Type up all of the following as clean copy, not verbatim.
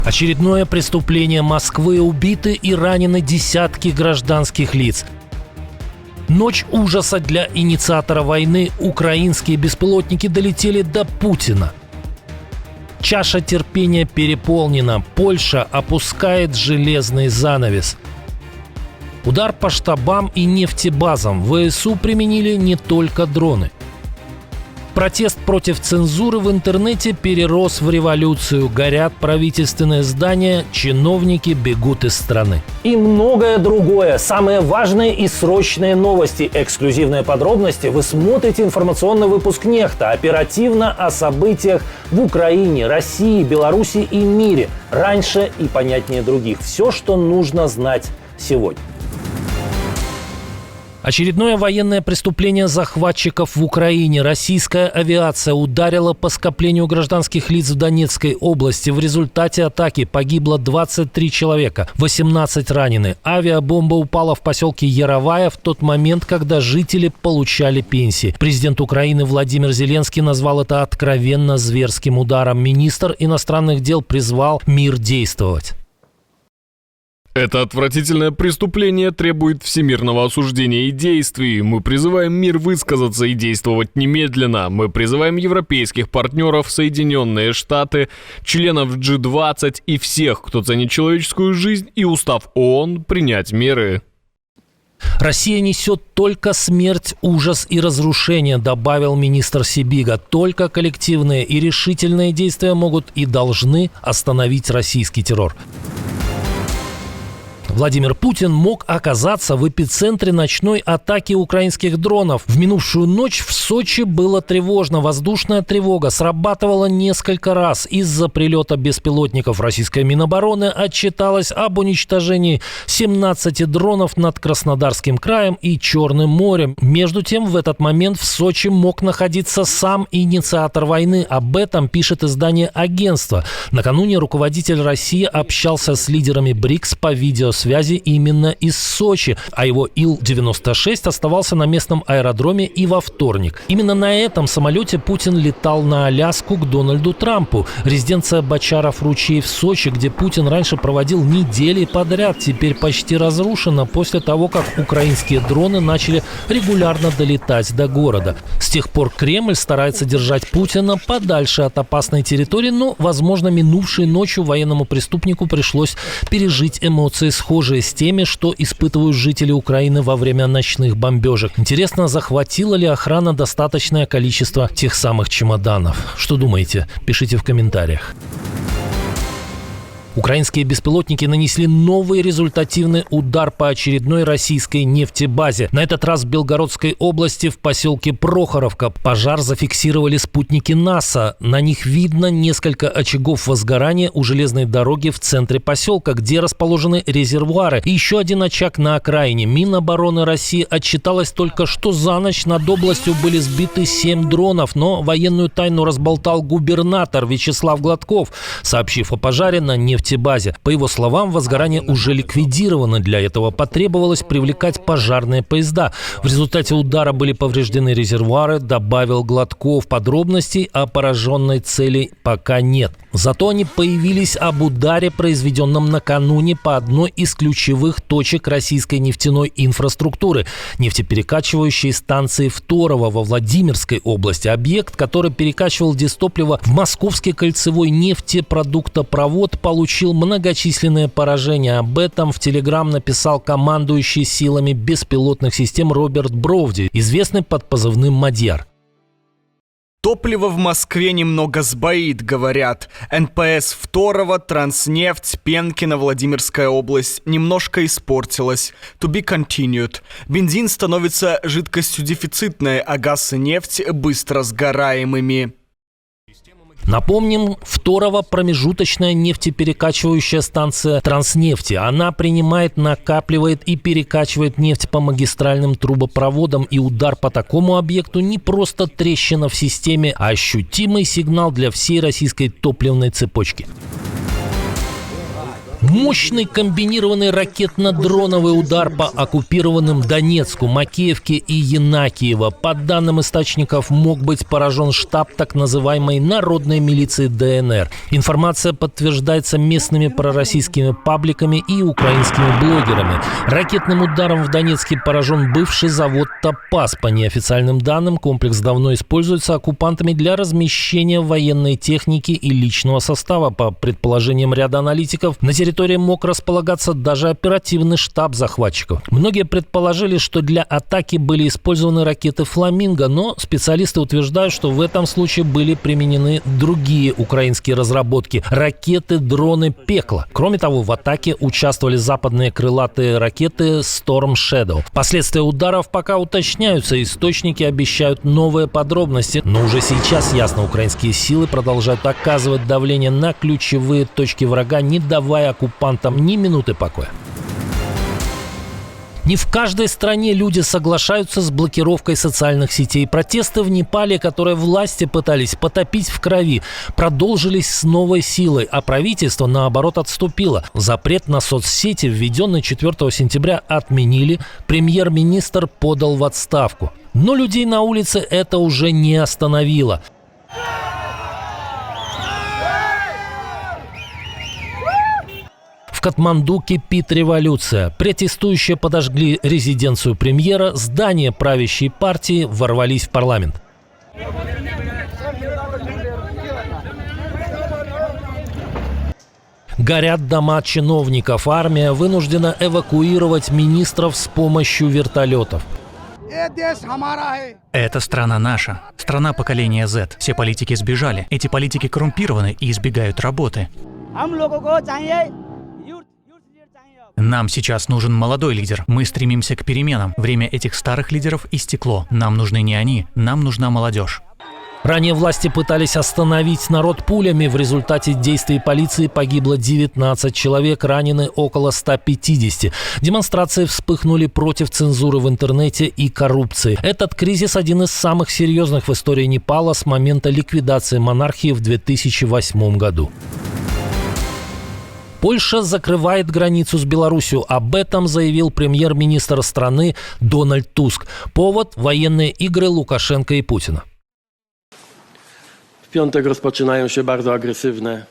Очередное преступление Москвы. Убиты и ранены десятки гражданских лиц. Ночь ужаса для инициатора войны. Украинские беспилотники долетели до Путина. Чаша терпения переполнена. Польша опускает железный занавес. Удар по штабам и нефтебазам. ВСУ применили не только дроны. Протест против цензуры в интернете перерос в революцию. Горят правительственные здания, чиновники бегут из страны. И многое другое. Самые важные и срочные новости. Эксклюзивные подробности. Вы смотрите информационный выпуск «Нехта». Оперативно о событиях в Украине, России, Беларуси и мире. Раньше и понятнее других. Все, что нужно знать сегодня. Очередное военное преступление захватчиков в Украине. Российская авиация ударила по скоплению гражданских лиц в Донецкой области. В результате атаки погибло 23 человека, 18 ранены. Авиабомба упала в поселке Яровая в тот момент, когда жители получали пенсии. Президент Украины Владимир Зеленский назвал это откровенно зверским ударом. Министр иностранных дел призвал мир действовать. Это отвратительное преступление требует всемирного осуждения и действий. Мы призываем мир высказаться и действовать немедленно. Мы призываем европейских партнеров, Соединенные Штаты, членов G20 и всех, кто ценит человеческую жизнь и устав ООН, принять меры. Россия несет только смерть, ужас и разрушение, добавил министр Сибига. Только коллективные и решительные действия могут и должны остановить российский террор. Владимир Путин мог оказаться в эпицентре ночной атаки украинских дронов. В минувшую ночь в Сочи было тревожно. Воздушная тревога срабатывала несколько раз. Из-за прилета беспилотников российская Минобороны отчиталась об уничтожении 17 дронов над Краснодарским краем и Черным морем. Между тем, в этот момент в Сочи мог находиться сам инициатор войны. Об этом пишет издание «Агентство». Накануне руководитель России общался с лидерами БРИКС по видеосвязи именно из Сочи, а его Ил-96 оставался на местном аэродроме и во вторник. Именно на этом самолете Путин летал на Аляску к Дональду Трампу. Резиденция Бочаров-Ручей в Сочи, где Путин раньше проводил недели подряд, теперь почти разрушена после того, как украинские дроны начали регулярно долетать до города. С тех пор Кремль старается держать Путина подальше от опасной территории, но, возможно, минувшей ночью военному преступнику пришлось пережить эмоции схожие с теми, что испытывают жители Украины во время ночных бомбежек. Интересно, захватила ли охрана достаточное количество тех самых чемоданов? Что думаете? Пишите в комментариях. Украинские беспилотники нанесли новый результативный удар по очередной российской нефтебазе. На этот раз в Белгородской области в поселке Прохоровка. Пожар зафиксировали спутники НАСА. На них видно несколько очагов возгорания у железной дороги в центре поселка, где расположены резервуары. И еще один очаг на окраине. Минобороны России отчиталась только, что за ночь над областью были сбиты 7 дронов. Но военную тайну разболтал губернатор Вячеслав Гладков, сообщив о пожаре на нефтебазе. По его словам, возгорание уже ликвидировано. Для этого потребовалось привлекать пожарные поезда. В результате удара были повреждены резервуары, добавил Гладков. Подробностей о пораженной цели пока нет. Зато они появились об ударе, произведенном накануне по одной из ключевых точек российской нефтяной инфраструктуры – нефтеперекачивающей станции Второво во Владимирской области. Объект, который перекачивал дизтопливо в московский кольцевой нефтепродуктопровод, получил многочисленные поражения. Об этом в Телеграм написал командующий силами беспилотных систем Роберт Бровди, известный под позывным «Мадьяр». Топливо в Москве немного сбоит, говорят. НПС Второво, Транснефть, Пенкино, Владимирская область немножко испортилась. To be continued. Бензин становится жидкостью дефицитной, а газ и нефть быстро сгораемыми. Напомним, Второво – промежуточная нефтеперекачивающая станция Транснефти. Она принимает, накапливает и перекачивает нефть по магистральным трубопроводам. И удар по такому объекту не просто трещина в системе, а ощутимый сигнал для всей российской топливной цепочки. Мощный комбинированный ракетно-дроновый удар по оккупированным Донецку, Макеевке и Янакиево. По данным источников, мог быть поражен штаб так называемой народной милиции ДНР. Информация подтверждается местными пророссийскими пабликами и украинскими блогерами. Ракетным ударом в Донецке поражен бывший завод «Топаз». По неофициальным данным, комплекс давно используется оккупантами для размещения военной техники и личного состава. По предположениям ряда аналитиков, на территории мог располагаться даже оперативный штаб захватчиков. Многие предположили, что для атаки были использованы ракеты «Фламинго», но специалисты утверждают, что в этом случае были применены другие украинские разработки – ракеты, дроны «Пекло». Кроме того, в атаке участвовали западные крылатые ракеты «Storm Shadow». Последствия ударов пока уточняются, источники обещают новые подробности, но уже сейчас ясно, украинские силы продолжают оказывать давление на ключевые точки врага, не давая оккупантам ни минуты покоя. Не в каждой стране люди соглашаются с блокировкой социальных сетей. Протесты в Непале, которые власти пытались потопить в крови, продолжились с новой силой, а правительство, наоборот, отступило. Запрет на соцсети, введенный 4 сентября, отменили. Премьер-министр подал в отставку. Но людей на улице это уже не остановило. В Катманду кипит революция. Протестующие подожгли резиденцию премьера, здание правящей партии, ворвались в парламент. Горят дома чиновников. Армия вынуждена эвакуировать министров с помощью вертолетов. Эта страна наша. Страна поколения Z. Все политики сбежали. Эти политики коррумпированы и избегают работы. Нам сейчас нужен молодой лидер. Мы стремимся к переменам. Время этих старых лидеров истекло. Нам нужны не они, нам нужна молодежь. Ранее власти пытались остановить народ пулями. В результате действий полиции погибло 19 человек, ранены около 150. Демонстрации вспыхнули против цензуры в интернете и коррупции. Этот кризис один из самых серьезных в истории Непала с момента ликвидации монархии в 2008 году. Польша закрывает границу с Беларусью. Об этом заявил премьер-министр страны Дональд Туск. Повод – военные игры Лукашенко и Путина. W piątek rozpoczynają się bardzo agresywne.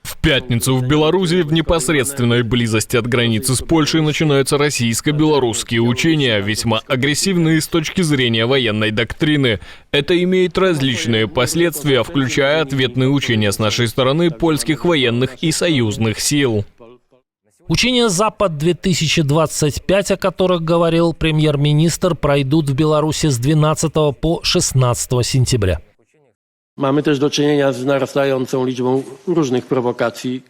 В пятницу в Беларуси в непосредственной близости от границы с Польшей начинаются российско-белорусские учения, весьма агрессивные с точки зрения военной доктрины. Это имеет различные последствия, включая ответные учения с нашей стороны польских военных и союзных сил. Учения «Запад-2025», о которых говорил премьер-министр, пройдут в Беларуси с 12 по 16 сентября. Mamy też do czynienia z narastającą liczbą różnych prowokacji.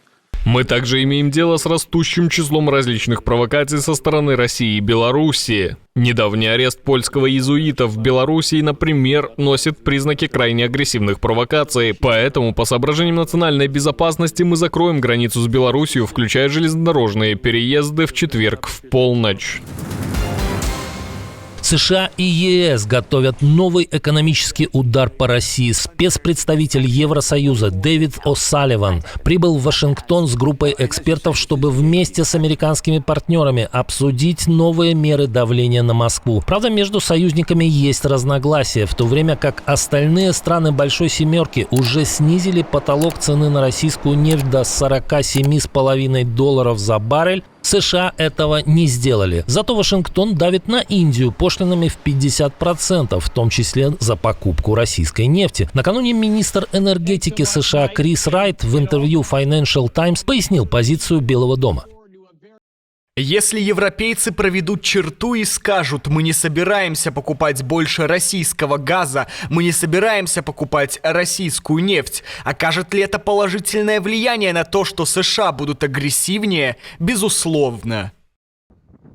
Мы также имеем дело с растущим числом различных провокаций со стороны России и Белоруссии. Недавний арест польского иезуита в Белоруссии, например, носит признаки крайне агрессивных провокаций. Поэтому, по соображениям национальной безопасности, мы закроем границу с Белоруссией, включая железнодорожные переезды, в четверг в полночь. США и ЕС готовят новый экономический удар по России. Спецпредставитель Евросоюза Дэвид О'Салливан прибыл в Вашингтон с группой экспертов, чтобы вместе с американскими партнерами обсудить новые меры давления на Москву. Правда, между союзниками есть разногласия, в то время как остальные страны Большой Семерки уже снизили потолок цены на российскую нефть до $47,5 за баррель. США этого не сделали. Зато Вашингтон давит на Индию пошлинами в 50%, в том числе за покупку российской нефти. Накануне министр энергетики США Крис Райт в интервью Financial Times пояснил позицию Белого дома. Если европейцы проведут черту и скажут: мы не собираемся покупать больше российского газа, мы не собираемся покупать российскую нефть, окажет ли это положительное влияние на то, что США будут агрессивнее? Безусловно.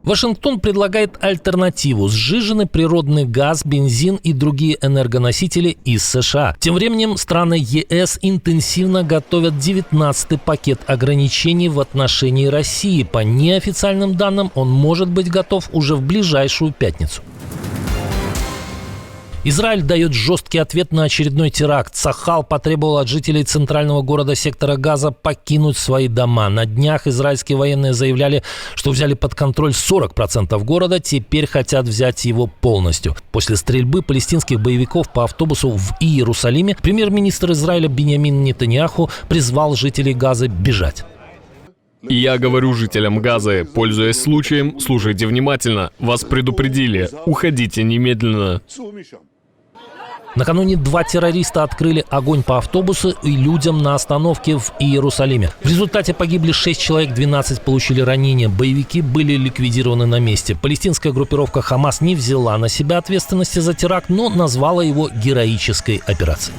Вашингтон предлагает альтернативу – сжиженный природный газ, бензин и другие энергоносители из США. Тем временем страны ЕС интенсивно готовят 19-й пакет ограничений в отношении России. По неофициальным данным, он может быть готов уже в ближайшую пятницу. Израиль дает жесткий ответ на очередной теракт. Цахал потребовал от жителей центрального города сектора Газа покинуть свои дома. На днях израильские военные заявляли, что взяли под контроль 40% города, теперь хотят взять его полностью. После стрельбы палестинских боевиков по автобусу в Иерусалиме премьер-министр Израиля Биньямин Нетаньяху призвал жителей Газы бежать. И я говорю жителям Газы, пользуясь случаем, слушайте внимательно. Вас предупредили. Уходите немедленно. Накануне 2 террориста открыли огонь по автобусу и людям на остановке в Иерусалиме. В результате погибли 6 человек, 12 получили ранения. Боевики были ликвидированы на месте. Палестинская группировка «Хамас» не взяла на себя ответственности за теракт, но назвала его героической операцией.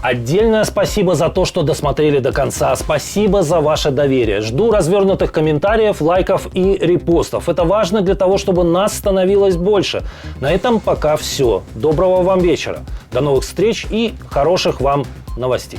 Отдельное спасибо за то, что досмотрели до конца. Спасибо за ваше доверие. Жду развернутых комментариев, лайков и репостов. Это важно для того, чтобы нас становилось больше. На этом пока все. Доброго вам вечера. До новых встреч и хороших вам новостей.